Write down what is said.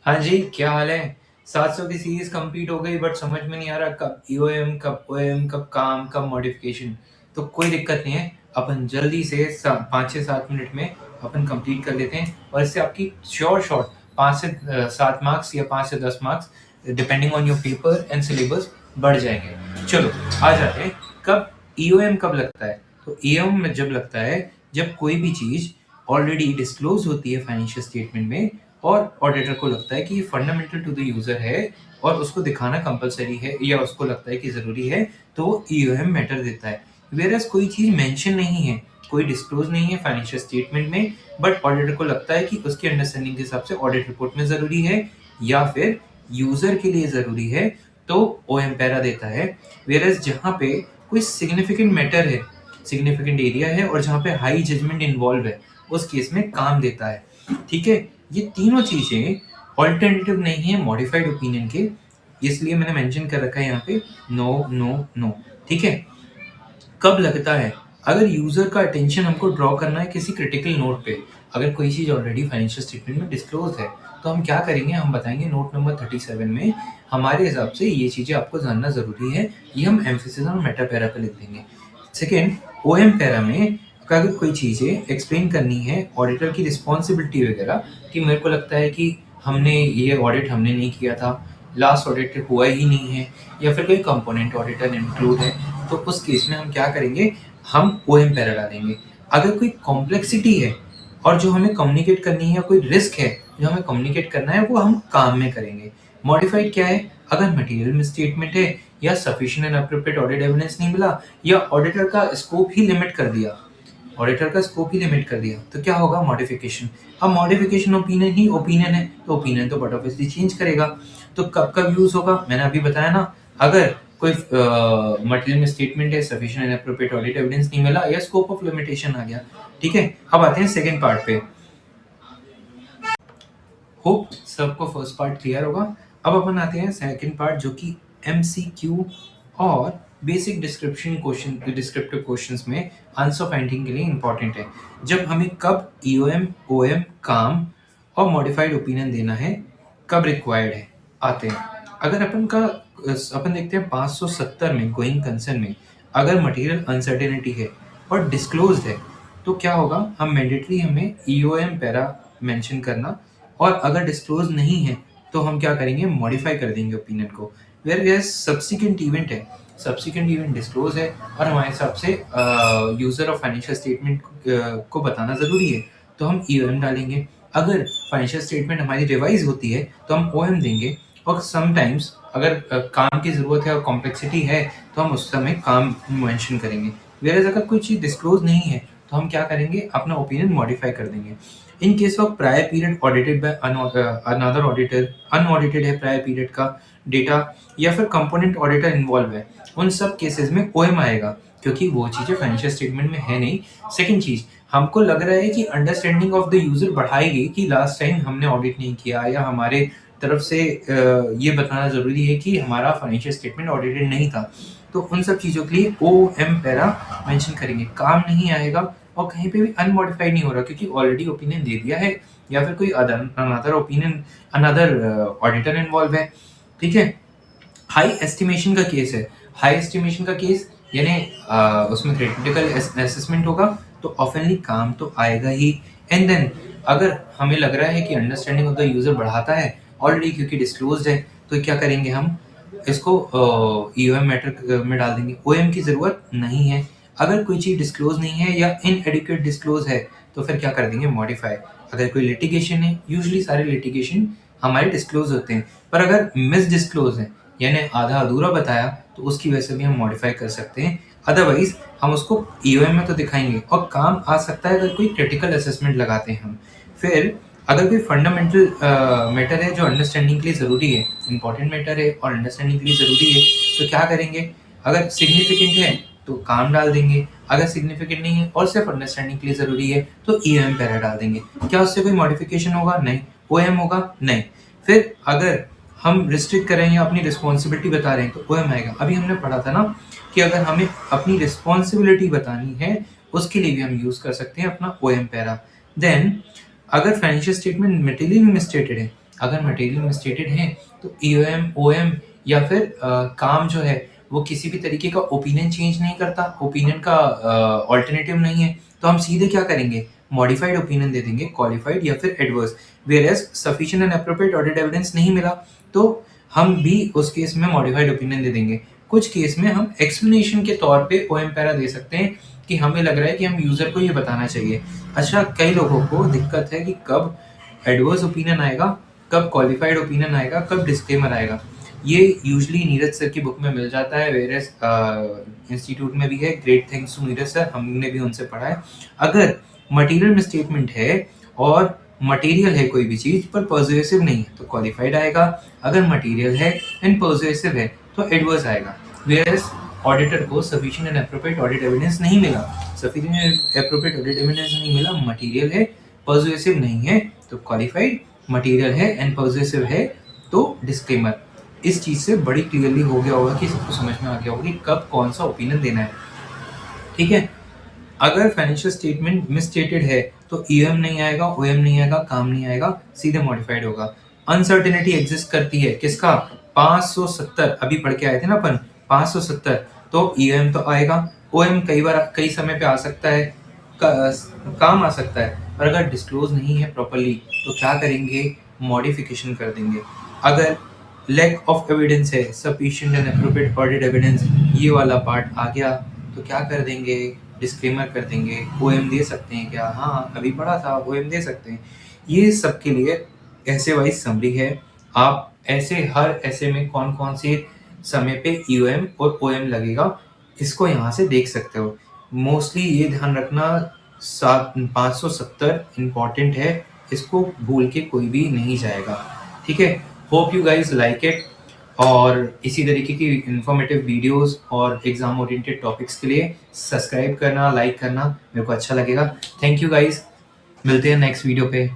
हाँ जी, क्या हाल है? 700 की सीरीज़ कंप्लीट हो गई बट समझ में नहीं आ रहा कब ईओएम, कब ओएम, कब काम, कब मॉडिफ़िकेशन। तो कोई दिक्कत नहीं है, अपन जल्दी से स 5 से 7 मिनट में अपन कंप्लीट कर लेते हैं और इससे आपकी शॉर्ट 5 से 7 मार्क्स या 5 से 10 marks depending on your paper and syllabus बढ़ जाएँगे। चलो, आ जाते हैं, कब ईओएम कब लगता है? तो ईओएम जब लगता है, जब कोई भी चीज़ ऑलरेडी डिस्क्लोज़ होती है फाइनेंशियल स्टेटमेंट में और ऑडिटर को लगता है कि ये फंडामेंटल टू द यूजर है और उसको दिखाना कंपलसरी है या उसको लगता है कि ज़रूरी है, तो वो ईओएम मैटर देता है। वेयरएज़ कोई चीज़ मेंशन नहीं है, कोई डिस्क्लोज़ नहीं है फाइनेंशियल स्टेटमेंट में, बट ऑडिटर को लगता है कि उसकी अंडरस्टैंडिंग के हिसाब से ऑडिट रिपोर्ट में ज़रूरी है या फिर यूज़र के लिए ज़रूरी है, तो ओएम पैरा देता है। वेयरएज़ जहाँ पे कोई सिग्निफिकेंट मैटर है, सिग्निफिकेंट एरिया है और जहाँ पे हाई जजमेंट इन्वॉल्व है, उस केस में काम देता है। ठीक है? ये तीनों चीज़ें ऑल्टरनेटिव नहीं है मॉडिफाइड ओपिनियन के, इसलिए मैंने मेंशन कर रखा है यहाँ पे नो, नो, नो। ठीक है? कब लगता है? अगर यूज़र का अटेंशन हमको ड्रॉ करना है किसी क्रिटिकल नोट पे, अगर कोई चीज़ ऑलरेडी फाइनेंशियल स्टेटमेंट में डिस्क्लोज़ है, तो हम क्या करेंगे, हम बताएँगे नोट नंबर 37 में हमारे हिसाब से ये चीज़ें आपको जानना ज़रूरी है, ये हम एम्फेसिस और मेटा पैरा पे लिख देंगे। सेकंड, ओएम पैरा में अगर कोई चीज़ें एक्सप्लेन करनी है, ऑडिटर की रिस्पॉन्सिबिलिटी वगैरह, कि मेरे को लगता है कि हमने ये ऑडिट हमने नहीं किया था, लास्ट ऑडिट हुआ ही नहीं है या फिर कोई कंपोनेंट ऑडिटर इंक्लूड है, तो उस केस में हम क्या करेंगे, हम ओएम पैरा डालेंगे। अगर कोई कॉम्प्लेक्सिटी है और जो हमें कम्युनिकेट करनी है या कोई रिस्क है जो हमें कम्युनिकेट करना है, वो हम काम में करेंगे। मॉडिफाइड क्या है? अगर मटेरियल मिसस्टेटमेंट है या sufficient and appropriate audit evidence नहीं मिला या ऑडिटर का स्कोप ही लिमिट कर दिया, तो क्या होगा, मॉडिफिकेशन। अब मॉडिफिकेशन ओपिनियन ही ओपिनियन है, तो ओपिनियन तो बट ऑब्वियसली चेंज करेगा। तो कब यूज होगा, मैंने अभी बताया ना, अगर कोई मटेरियल में स्टेटमेंट है, sufficient and appropriate audit evidence नहीं मिला या स्कोप ऑफ लिमिटेशन आ गया। ठीक है, अब आते हैं सेकंड पार्ट पे। होप सबको फर्स्ट पार्ट क्लियर होगा। अब अपन आते हैं सेकंड पार्ट, जो कि एमसीक्यू और बेसिक डिस्क्रिप्टिव क्वेश्चंस में आंसर फाइंडिंग के लिए इंपॉर्टेंट है। जब हमें कब ईओएम, ओएम, काम और मॉडिफाइड ओपिनियन देना है, कब रिक्वायर्ड है, आते हैं। अगर अपन देखते हैं 570 में गोइंग कंसर्न में, अगर मटेरियल अनसर्टेनिटी है और डिस्क्लोज्ड है, तो क्या होगा, हमें ईओएम पैरा मेंशन करना, और अगर डिस्क्लोज नहीं है तो हम क्या करेंगे, मॉडिफाई कर देंगे ओपिनियन को। वेयर यह सब्सिक्वेंट इवेंट है, सब्सिक्वेंट इवेंट डिस्क्लोज है और हमारे हिसाब से यूजर ऑफ फाइनेंशियल स्टेटमेंट को बताना जरूरी है, तो हम ईओएम डालेंगे। अगर फाइनेंशियल स्टेटमेंट हमारी रिवाइज होती है तो हम ओएम देंगे, और समटाइम्स अगर काम की जरूरत है और कॉम्प्लेक्सिटी है तो हम उस समय काम मेंशन करेंगे। वेयर अगर कोई चीज़ डिस्क्लोज नहीं है तो हम क्या करेंगे, अपना ओपिनियन मॉडिफाई कर देंगे। In case of prior period audited by another auditor, unaudited है प्रायर पीरियड का डेटा, या फिर कंपोनेंट ऑडिटर इन्वॉल्व है, उन सब केसेस में ओएम आएगा, क्योंकि वो चीज़ें फाइनेंशियल स्टेटमेंट में है नहीं। सेकंड चीज़, हमको लग रहा है कि अंडरस्टैंडिंग ऑफ द यूजर बढ़ाएगी कि लास्ट टाइम हमने ऑडिट नहीं किया, या हमारे तरफ से ये बताना ज़रूरी है कि हमारा फाइनेंशियल स्टेटमेंट ऑडिटेड नहीं था, तो उन सब चीज़ों के लिए ओ एम पैरा मेंशन करेंगे। काम नहीं आएगा और कहीं पे भी अनमॉडिफाइड नहीं हो रहा, क्योंकि ऑलरेडी ओपिनियन दे दिया है या फिर कोई अनदर ऑडिटर इन्वॉल्व है। ठीक है, हाई एस्टिमेशन का केस है। हाई एस्टिमेशन का केस यानी उसमें क्रिटिकल असेसमेंट होगा, तो ऑफनली काम तो आएगा ही। एंड देन अगर हमें लग रहा है कि अंडरस्टैंडिंग ऑफ द यूजर बढ़ाता है ऑलरेडी, क्योंकि डिस्क्लोज्ड है, तो क्या करेंगे, हम इसको ईओएम मैटर में डाल देंगे। ओएम की जरूरत नहीं है। अगर कोई चीज डिस्क्लोज नहीं है या इनएडिक्वेट डिस्क्लोज है, तो फिर क्या कर देंगे, मॉडिफाई। अगर कोई लिटिगेशन है, यूजुअली सारे लिटिगेशन हमारे डिस्क्लोज होते हैं, पर अगर मिस डिस्क्लोज है यानी आधा अधूरा बताया, तो उसकी वजह से भी हम मॉडिफाई कर सकते हैं। अदरवाइज हम उसको ईओएम में तो दिखाएंगे, और काम आ सकता है अगर कोई क्रिटिकल असेसमेंट लगाते हैं हम। फिर अगर कोई फंडामेंटल मैटर है जो अंडरस्टैंडिंग के लिए ज़रूरी है, इंपॉर्टेंट मैटर है और अंडरस्टैंडिंग के लिए ज़रूरी है, तो क्या करेंगे, अगर सिग्निफिकेंट है तो काम डाल देंगे, अगर सिग्निफिकेंट नहीं है और सिर्फ अंडरस्टैंडिंग के लिए ज़रूरी है तो ईओएम पैरा डाल देंगे। क्या उससे कोई मॉडिफिकेशन होगा? नहीं। ओएम होगा? नहीं। फिर अगर हम रिस्ट्रिक्ट कर रहे हैं या अपनी रिस्पॉन्सिबिलिटी बता रहे हैं, तो ओएम आएगा। अभी हमने पढ़ा था ना कि अगर हमें अपनी रिस्पॉन्सिबिलिटी बतानी है, उसके लिए भी हम यूज़ कर सकते हैं अपना ओएम पैरा। देन अगर फाइनेंशियल स्टेटमेंट मटेरियली मिसस्टेटेड है, अगर मटेरियल मिसस्टेटेड है तो ईओएम ओएम या फिर काम जो है वो किसी भी तरीके का ओपिनियन चेंज नहीं करता, ओपिनियन का ऑल्टरनेटिव नहीं है, तो हम सीधे क्या करेंगे, मॉडिफाइड ओपिनियन दे देंगे, क्वालिफाइड या फिर adverse. Whereas sufficient and appropriate audit evidence नहीं मिला तो हम भी उस केस में मॉडिफाइड ओपिनियन दे देंगे। कुछ केस में हम एक्सप्लेनेशन के तौर पे ओएम पैरा दे सकते हैं कि हमें लग रहा है कि हम यूजर को ये बताना चाहिए। अच्छा, कई लोगों को दिक्कत है कि कब एडवर्स ओपिनियन आएगा, कब क्वालिफाइड ओपिनियन आएगा, कब डिस्क्लेमर आएगा। ये यूजुअली नीरज सर की बुक में मिल जाता है, वेरएस इंस्टीट्यूट में भी है। Great thanks to Neeraj sir, हमने भी उनसे पढ़ा है। अगर मटेरियल मिसस्टेटमेंट है और मटेरियल है कोई भी चीज पर पर्सुएसिव नहीं है तो क्वालिफाइड आएगा, अगर मटेरियल है एंड पर्सुएसिव है तो एडवर्स आएगा। वेयरएस ऑडिटर को sufficient and appropriate audit evidence नहीं मिला, sufficient and appropriate audit evidence नहीं मिला, मटेरियल है पर्सुएसिव नहीं है तो क्वालिफाइड, मटेरियल है एंड पर्सुएसिव है तो डिस्क्लेमर। इस चीज से बड़ी क्लियरली हो गया होगा कि सबको समझ में आ गया होगा कि कब कौन सा ओपिनियन देना है। ठीक है, अगर फाइनेंशियल स्टेटमेंट मिसस्टेटेड है तो ईएम नहीं आएगा, ओएम नहीं आएगा, काम नहीं आएगा, सीधे मॉडिफाइड होगा। अनसर्टेनिटी एग्जिस्ट करती है, किसका, 570 अभी पढ़ के आए थे ना अपन, 570 तो ईएम तो आएगा, ओएम कई बार कई समय पे आ सकता है, काम आ सकता है, और अगर डिस्क्लोज नहीं है प्रॉपर्ली तो क्या करेंगे, मॉडिफिकेशन कर देंगे। अगर लैक ऑफ एविडेंस है, sufficient and appropriate audit evidence, ये वाला पार्ट आ गया तो क्या कर देंगे, डिस्क्लेमर कर देंगे। ओएम दे सकते हैं क्या, हाँ अभी पढ़ा था, ओएम दे सकते हैं। ये सब के लिए ऐसे वाइज समरी है। आप ऐसे हर ऐसे में कौन कौन से समय पे ईओएम और ओएम लगेगा इसको यहाँ से देख सकते हो। मोस्टली ये ध्यान रखना 570 इम्पॉर्टेंट है, इसको भूल के कोई भी नहीं जाएगा। ठीक है, hope you guys like it, और इसी तरीके की इंफॉर्मेटिव वीडियोस और एग्जाम ओरिएंटेड टॉपिक्स के लिए सब्सक्राइब करना, लाइक करना मेरे को अच्छा लगेगा। थैंक यू गाइज, मिलते हैं नेक्स्ट वीडियो पे।